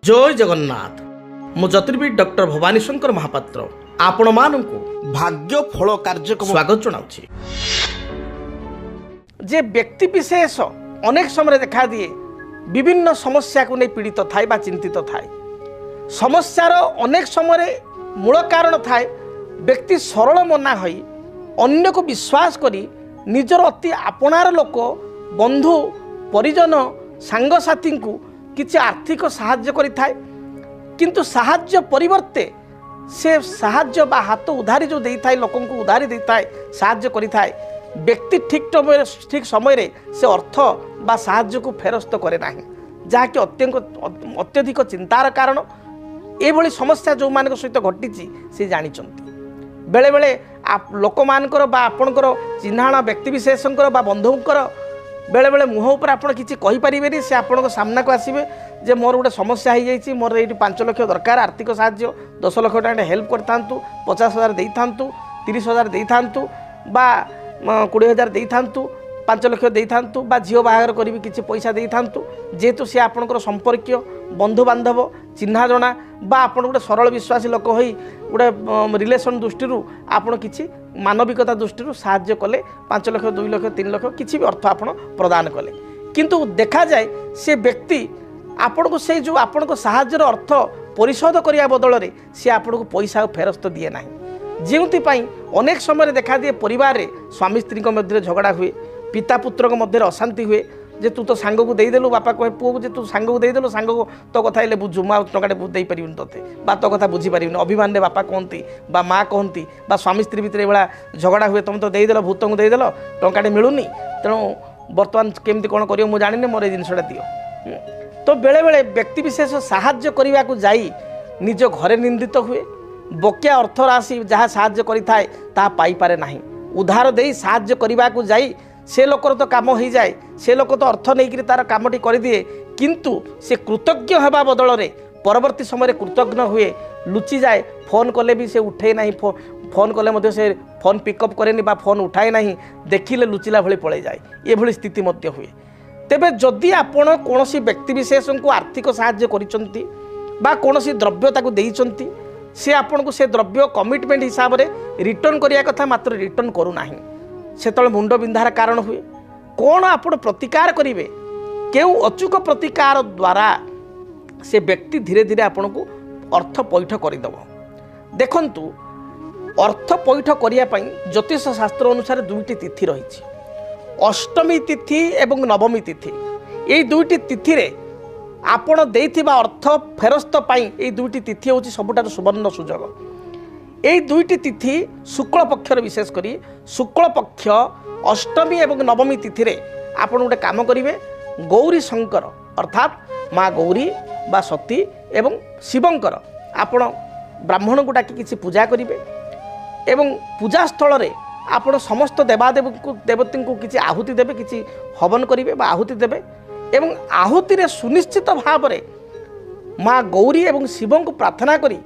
जय जगन्नाथ मु ज्योतिर्विद डॉक्टर भवानी शंकर महापात्र आपण मानू भाग्य फल कार्यक्रम स्वागत जनाऊँ। जे व्यक्ति विशेष अनेक समय देखा दिए विभिन्न समस्या को नहीं पीड़ित थाए बा चिंतित थाए। समस्यार अनेक समय मूल कारण थाए व्यक्ति सरल मना होई अन्य को विश्वास करी निजर अति आपणार लोक बंधु परिजन सांगसाथी को किसी आर्थिक साहाय्य करि थाए, किंतु साहाय्य परिवर्ते से साहाय्य बा हाथ उधारी जो दे थाए लोक को उधारी दे थाए साहाय्य करि थाए व्यक्ति ठीक समय रे से अर्थ बा साहाय्य को फेरस्त करे नाही, जहाँकि अत्यधिक चिंतार कारण एभली समस्या जो मान सहित घटी से जानी बेले बेले लोक मानकर बा आपणकर चिन्हाण व्यक्ति विशेषकर बा बंधुकर बेले बेले मुह उपर आप किसी कहींपारे से आपण सामना को आसवे जे मोर गोटे समस्या हो जाए मोर ये 5 लाख दरकार आर्थिक साहाय्य 10 लाख टाँग हेल्प कर था 50,000 दे था 30,000 दे था बा 20,000 दे था 5 लाख दे था बा झील बाहागर करी किसी पैसा दे था जेहेतु सी आपणकर संपर्क बंधु बांधव चिन्हा जना बा आप गोटे सरल विश्वासी लोक हो गोटे रिलेसन दृष्टि आपड़ किसी मानविकता दृष्टि साहाय्य कले 5 लाख 2 लाख 3 लाख किसी भी अर्थ आप प्रदान कले, किंतु देखा जाए से व्यक्ति आपण को से जो आपण को साहाय्यर अर्थ परिशोध करने बदल में सी आपण को पैसा फेरस्त दिए ना, जो अनेक समय देखा दिए परिवार रे स्वामी स्त्री मध्य झगड़ा हुए, पिता पुत्र मध्य अशांति हुए जे तू तो सांग को देदेलु बापा कहे पुओ को जे तू सांग को देदेलु सांग को तो कथा हेले बुझु मा टंकाटे दे पारिबिन तोते बा तो कथा बुझी पारिबिन अभिमान रे बापा कहती बा माँ कहती बा स्वामी स्त्री भितर एभला झगड़ा हुए तुम तो देदेल भूत को देदेल टंकाटे मिलूनी तेणु बर्तमान केमती कौन कर मुझे जानी मोर जिनसा दियो। तो बेले बेले व्यक्ति विशेष साहाय्य करने को जाई निज घरे निंदित हुए, बकिया अर्थ राशि जहाँ साहाय्य करिथाए ताहा पाई पारे नाही, उधार दे साहाय्य करने को जाई से लोकर तो काम हो जाए, से लोक तो अर्थ नहीं तार कामटी कर दिए, किंतु से कृतज्ञ होगा बदल में परवर्ती समय कृतज्ञ हुए लुचि जाए, फोन कले भी से उठे ना, फोन कले मध्य से फोन पिकअप करे बा फोन उठाए ना, देखिले लुचिला भली पड़े जाए, ये भली स्थिति मध्य हुए। तेबे जदि आपण कौन व्यक्ति विशेष को आर्थिक साहाय्य करिसंती बा कौन द्रव्य ताकू देइसंती से आपण को से द्रव्य कमिटमेंट हिसाब रे रिटर्न करिया कथा मात्र रिटर्न करू नाही, सेतळे मुंड बिंधार कारण हुए। कौन आप प्रतिकार करेंगे क्यों अचूक प्रतिकार द्वारा से व्यक्ति धीरे धीरे आपण को अर्थ पैठ करदेव। देखंतु अर्थ पैठ करने ज्योतिष शास्त्र अनुसार 2टी तिथि रही, अष्टमी तिथि एवं नवमी तिथि। ये 2टी तिथि रे आपण देइथिबा अर्थ फेरस्त पाई ये 2टी तिथि होची सबुठार सुवर्ण सुजोग। यही 2टी तिथि शुक्ल पक्षर विशेष करी शुक्ल पक्ष अष्टमी एवं नवमी तिथि रे आपण गोटे काम करेंगे गौरी शंकर अर्थात माँ गौरी बा सती एवं शिवंकर आपण ब्राह्मण को डाकी किसी पूजा करेंगे एवं पूजा स्थल रे आपण समस्त देवादेव को देवती को किसी आहुति देवे, किसी हवन करेंगे बा आहुति देवे एवं आहुति रे सुनिश्चित भाव रे माँ गौरी एवं शिव को प्रार्थना करी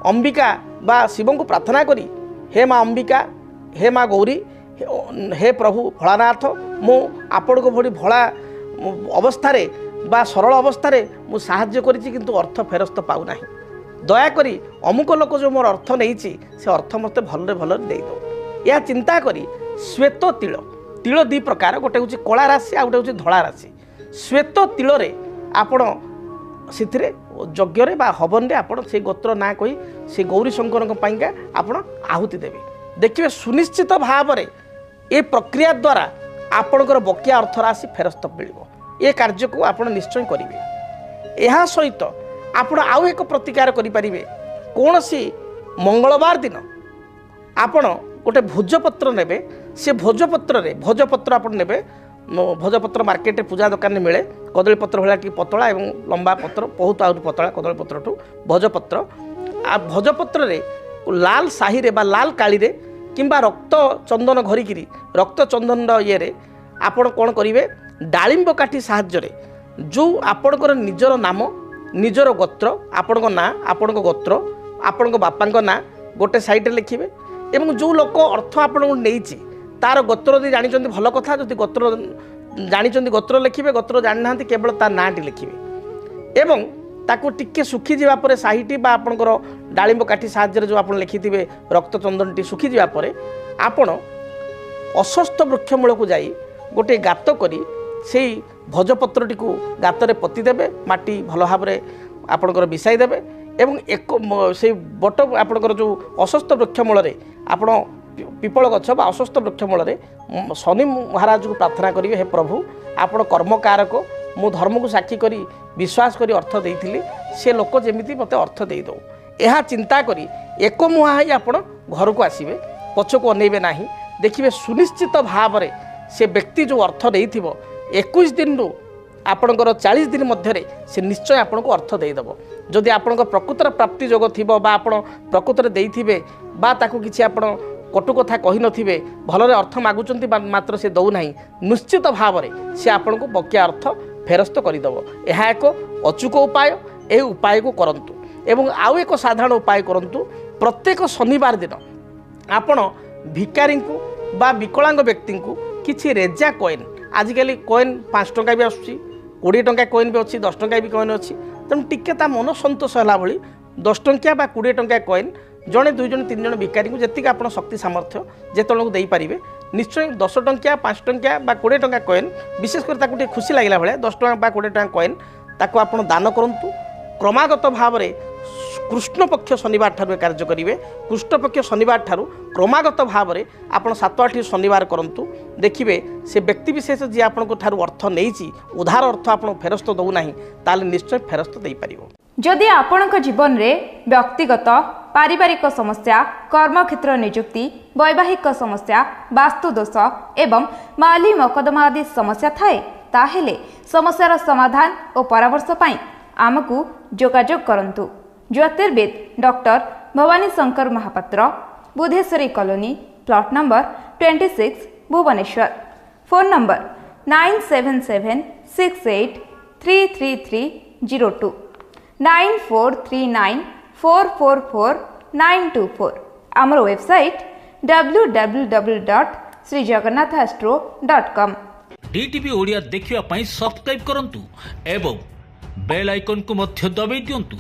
अंबिका बा शिव को प्रार्थना करी हे माँ अंबिका हे माँ गौरी हे प्रभु भोलानाथ मु आपण को भली भोला अवस्था रे बा सरल अवस्था रे मु साहाय्य करिछि किंतु अर्थ फेरस्त पाउ नाही, दयाकरी अमुक लोक जो मोर अर्थ नहीं से अर्थ मते भलरे भलरे दे दो। या चिंता करी श्वेत तिल तिल 2 प्रकार, गोटे हूँ कला राशि आ गोटे हूँ धला राशि। श्वेत तिल रे आपण से यज्ञ रे बा हवन रे आपण से गोत्र ना कही से गौरी शंकर पाइका आपण आहुति देवे। देखिए सुनिश्चित भाव में ये प्रक्रिया द्वारा आपणकर बकिया अर्थ राशि फेरस्त मिलिबो। ये कार्य को आप निश्चय करेंगे। यह सहित आपण आउ एक प्रतिकार करें कौन सी मंगलवार दिन आपण गोटे भोजपत्र नेबे, से भोजपत्र आप नेबे, भोजपत्र मार्केट पूजा दुकान में मिले कदली पत्र भाया कि पतला एवं लंबा पत्र बहुत आहरी पतला कदली पत्र ठू भोजपत्र आ भोजपत्र रे लाल साही रे बा लाल काली रे किंबा रक्त चंदन घरिकी रक्त चंदन ये आपण कौन करेंगे डालिंब काठी साहाय्य रे जो आपणकर निजर नाम निजर गोत्र आपण ना आपण गोत्र आपण बापा ना गोटे साइड लिखिए एवं जो लोक अर्थ आपण नहीं तार गोत्र यदि जानी भल कथा, जदि गोत्र जानी गोत्र लिखिए, गोत्र जानी ना केवल तार नाटी लिखिए एवं ତାକୁ ଟିକେ ଶୁଖିଯିବା ପରେ ସାହିଟି ବା ଆପଣଙ୍କର ଡାଳିମ୍ବ କାଠି ସାହାଯ୍ୟରେ ଯେଉଁ ଆପଣ ଲେଖିଥିବେ ରକ୍ତଚନ୍ଦନଟି ଶୁଖିଯିବା ପରେ ଆପଣ ଅଶ୍ୱସ୍ଥ ବୃକ୍ଷ ମୂଳକୁ ଯାଇ ଗୋଟିଏ ଗାତ କରି ସେଇ ଭୋଜପତ୍ରଟିକୁ ଗାତରେ ପୋତି ଦେବେ, ମାଟି ଭଲ ଭାବରେ ଆପଣଙ୍କର ମିଶାଇ ଦେବେ ଏବଂ ସେଇ ବଟ ଆପଣଙ୍କର ଯେଉଁ ଅଶ୍ୱସ୍ଥ ବୃକ୍ଷ ମୂଳରେ ଆପଣ ପିପଳ ଗଛ ବା ଅଶ୍ୱସ୍ଥ ବୃକ୍ଷ ମୂଳରେ ଶନି ମହାରାଜକୁ ପ୍ରାର୍ଥନା କରିବେ, ହେ ପ୍ରଭୁ ଆପଣ କର୍ମକାରକ, ମୁଁ ଧର୍ମକୁ ସାକ୍ଷୀ କରି ବିଶ୍ୱାସ କରି ଅର୍ଥ ଦେଇଥିଲି, ସେ ଲୋକ ଯେମିତି ମୋତେ ଅର୍ଥ ଦେଇଦେଉ। ଏହା ଚିନ୍ତା କରି ଏକମୁହାଁ ହୋଇ ଆପଣ ଘରକୁ ଆସିବେ, ପଛକୁ ଅନେଇବେ ନାହିଁ। ଦେଖିବେ ସୁନିଶ୍ଚିତ ଭାବରେ ସେ ବ୍ୟକ୍ତି ଯେଉଁ ଅର୍ଥ ନେଇଥିବ 21 ଦିନରୁ ଆପଣଙ୍କର 40 ଦିନ ମଧ୍ୟରେ ସେ ନିଶ୍ଚୟ ଆପଣଙ୍କୁ ଅର୍ଥ ଦେଇଦେବ। ଯଦି ଆପଣଙ୍କ ପ୍ରକୃତର ପ୍ରାପ୍ତି ଯୋଗ ଥିବ ବା ଆପଣ ପ୍ରକୃତରେ ଦେଇଥିବେ ବା ତାକୁ କିଛି ଆପଣ କଟୁ କଥା କହିନଥିବେ, ଭଲରେ ଅର୍ଥ ମାଗୁଛନ୍ତି ମାତ୍ର ସେ ଦେଉନାହିଁ, ନିଶ୍ଚିତ ଭାବରେ ସେ ଆପଣଙ୍କୁ ବକେୟା ଅର୍ଥ ଫେରସ୍ତ କରିଦେବ। ଏହା ଏକ ଅଚୁକ ଉପାୟ, ଏହି ଉପାୟକୁ କରନ୍ତୁ। ଏବଂ ଆଉ ଏକ ସାଧାରଣ ଉପାୟ କରନ୍ତୁ, ପ୍ରତ୍ୟେକ ଶନିବାର ଦିନ ଆପଣ ଭିକାରୀଙ୍କୁ ବା ବିକଳାଙ୍ଗ ବ୍ୟକ୍ତିଙ୍କୁ କିଛି ରେଜା କଏନ୍, ଆଜିକାଲି କଏନ୍ 5 ଟଙ୍କା ବି ଆସୁଛି, 20 ଟଙ୍କା କଏନ୍ ବି ଅଛି, 10 ଟଙ୍କା ବି କଏନ୍ ଅଛି, ତେଣୁ ଟିକେ ତା ମନ ସନ୍ତୋଷ ହେଲା ଭଳି 10 ଟଙ୍କିଆ ବା 20 ଟଙ୍କା କଏନ୍ ଜଣେ 2 ଜଣ 3 ଜଣ ଭିକାରୀଙ୍କୁ ଯେତିକି ଆପଣ ଶକ୍ତି ସାମର୍ଥ୍ୟ ଯେତେବେଳକୁ ଦେଇପାରିବେ, ନିଶ୍ଚୟ 10 ଟଙ୍କିଆ 5 ଟଙ୍କିଆ ବା 20 ଟଙ୍କା କଏନ୍, ବିଶେଷ କରି ତାକୁ ଟିକେ ଖୁସି ଲାଗିଲା ଭଳିଆ 10 ଟଙ୍କା ବା 20 ଟଙ୍କା କଏନ୍ ତାକୁ ଆପଣ ଦାନ କରନ୍ତୁ। କ୍ରମାଗତ ଭାବରେ କୃଷ୍ଣପକ୍ଷ ଶନିବାର ଠାରୁ କାର୍ଯ୍ୟ କରିବେ। କୃଷ୍ଣପକ୍ଷ ଶନିବାର ଠାରୁ କ୍ରମାଗତ ଭାବରେ ଆପଣ 7-8 ଶନିବାର କରନ୍ତୁ। ଦେଖିବେ ସେ ବ୍ୟକ୍ତିବିଶେଷ ଯିଏ ଆପଣଙ୍କ ଠାରୁ ଅର୍ଥ ନେଇଛି, ଉଧାର ଅର୍ଥ ଆପଣ ଫେରସ୍ତ ଦେଉନାହିଁ, ତାହେଲେ ନିଶ୍ଚୟ ଫେରସ୍ତ ଦେଇପାରିବ। ଯଦି ଆପଣଙ୍କ ଜୀବନରେ ବ୍ୟକ୍ତିଗତ ପାରିବାରିକ ସମସ୍ୟା, କର୍ମକ୍ଷେତ୍ର ନିଯୁକ୍ତି, ବୈବାହିକ ସମସ୍ୟା, ବାସ୍ତୁଦୋଷ ଏବଂ ମାଲି ମକଦ୍ଦମା ଆଦି ସମସ୍ୟା ଥାଏ, ତାହେଲେ ସମସ୍ୟାର ସମାଧାନ ଓ ପରାମର୍ଶ ପାଇଁ ଆମକୁ ଯୋଗାଯୋଗ କରନ୍ତୁ। ଜ୍ୟୋତିର୍ବିଦ doctor Bhabani Shankar Mahapatra, Budheswari colony, plot number 26, Bhubaneswar. Phone number 9776833302 9439444924। ଆମର ୱେବସାଇଟ୍ www.srijagannathastro.com। DTV ଓଡ଼ିଆ ଦେଖିବା ପାଇଁ ସବସ୍କ୍ରାଇବ୍ କରନ୍ତୁ ଏବଂ ବେଲ୍ ଆଇକନ୍କୁ ମଧ୍ୟ ଦବାଇ ଦିଅନ୍ତୁ।